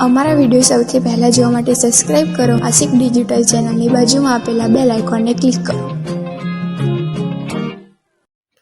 અમારા વિડીયો સૌથી પહેલા જોવા માટે સબસ્ક્રાઇબ કરો આશિક ડિજિટલ ચેનલની બાજુમાં આપેલા બેલ આઇકોનને ક્લિક કરો।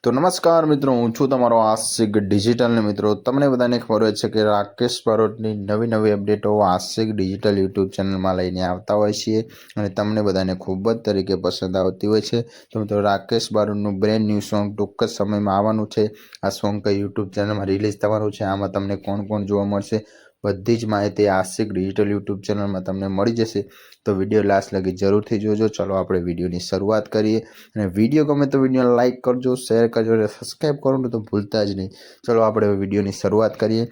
તો નમસ્કાર મિત્રો, હું છું તમારો આશિક ડિજિટલ ને મિત્રો તમને બધાને ખબર હોય છે કે રાકેશ બારોટની નવી અપડેટો આશિક ડિજિટલ યુટ્યુબ ચેનલમાં લઈને આવતા હોય છીએ અને તમને બધાને ખૂબ જ તરીકે પસંદ આવતી હોય છે। તો મિત્રો રાકેશ બારોટનું બ્રેન્ડ ન્યૂ સોંગ ટૂંક જ સમયમાં આવવાનું છે। આ સોંગ કઈ યુટ્યુબ ચેનલમાં રિલીઝ થવાનું છે, આમાં તમને કોણ કોણ જોવા મળશે, બધી જ માહિતી આશિક ડિજિટલ યુટ્યુબ ચેનલમાં તમને મળી જશે। તો વિડીયો લાસ્ટ લગી જરૂરથી જોજો। ચલો આપણે વિડીયોની શરૂઆત કરીએ અને વિડીયો ગમે તો વિડીયોને લાઇક કરજો, શેર કરજો અને સબસ્ક્રાઈબ કરવાનું તો ભૂલતા જ નહીં। ચલો આપણે વિડીયોની શરૂઆત કરીએ।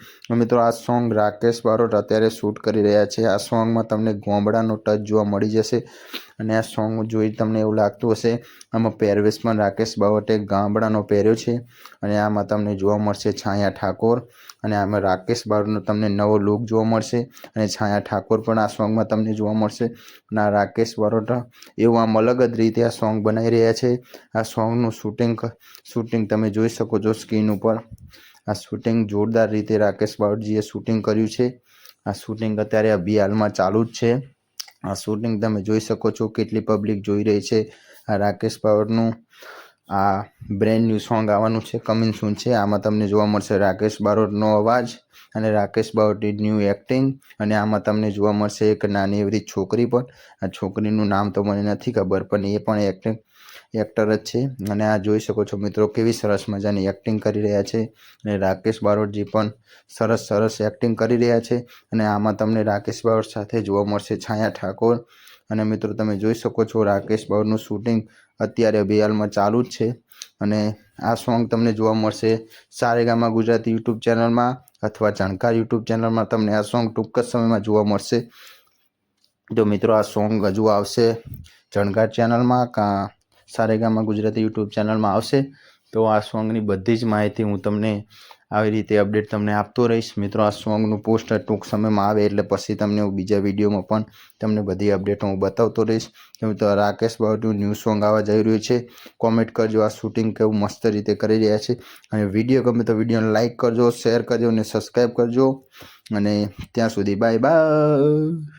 મિત્રો આ સોંગ રાકેશ બારોટ અત્યારે શૂટ કરી રહ્યા છે। આ સોંગમાં તમને ગોમડાનો ટચ જોવા મળી જશે અને આ સોંગ જોઈ તમને એવું લાગતું હશે આમાં પહેરવેશ પણ રાકેશ બારોટે ગામડાનો પહેર્યો છે અને આમાં તમને જોવા મળશે છાયા ઠાકોર અને આમાં રાકેશ બારોટનો તમને નવો લુક જોવા મળશે અને છાયા ઠાકોર પણ આ સોંગમાં તમને જોવા મળશે અને આ રાકેશ બારોટ એવું આમ અલગ જ રીતે આ સોંગ બનાવી રહ્યા છે। આ સોંગનું શૂટિંગ તમે જોઈ શકો છો સ્ક્રીન ઉપર। આ શૂટિંગ જોરદાર રીતે રાકેશ બારોટજીએ શૂટિંગ કર્યું છે। આ શૂટિંગ અત્યારે હાલમાં ચાલુ જ છે। આ શૂટિંગ તમે જોઈ શકો છો કેટલી પબ્લિક જોઈ રહી છે। આ રાકેશ બારોટનું આ બ્રેન્ડ ન્યૂ સોંગ આવવાનું છે, કમિંગ સૂન છે। આમાં તમને જોવા મળશે રાકેશ બારોટનો અવાજ અને રાકેશ બારોટની ન્યૂ એક્ટિંગ અને આમાં તમને જોવા મળશે એક નાની એવી છોકરી પણ। આ છોકરીનું નામ તો મને નથી ખબર પણ એ પણ એક્ટર જ છે અને આ જોઈ શકો છો મિત્રો કેવી સરસ મજાની એક્ટિંગ કરી રહ્યા છે અને રાકેશ બારોટજી પણ સરસ એક્ટિંગ કરી રહ્યા છે અને આમાં તમને રાકેશ બારોટ સાથે જોવા મળશે છાયા ઠાકોર અને મિત્રો તમે જોઈ શકો છો રાકેશ બારોટનું શૂટિંગ અત્યારે હાલમાં ચાલુ જ છે અને આ સોંગ તમને જોવા મળશે સારેગામા ગુજરાતી યુટ્યુબ ચેનલમાં અથવા જાણકાર યુટ્યુબ ચેનલમાં તમને આ સોંગ ટૂંક જ સમયમાં જોવા મળશે। તો મિત્રો આ સોંગ હજુ આવશે જાણકાર ચેનલમાં કાં સારેગામા ગુજરાતી યુટ્યુબ ચેનલમાં આવશે। તો આ સોંગની બધી જ માહિતી હું તમને આવી રીતે અપડેટ તમને આપતો રહીશ। મિત્રો આ સોંગનું પોસ્ટર ટૂંક સમયમાં આવે એટલે પછી તમને હું બીજા વિડીયોમાં પણ તમને બધી અપડેટો હું બતાવતો રહીશ। તો રાકેશ બારોટનું ન્યૂ સોંગ આવવા જઈ રહ્યું છે। કોમેન્ટ કરજો આ શૂટિંગ કેવું મસ્ત રીતે કરી રહ્યા છે અને વિડીયો ગમે તો વિડીયોને લાઇક કરજો, શેર કરજો અને સબસ્ક્રાઈબ કરજો અને ત્યાં સુધી બાય બાય।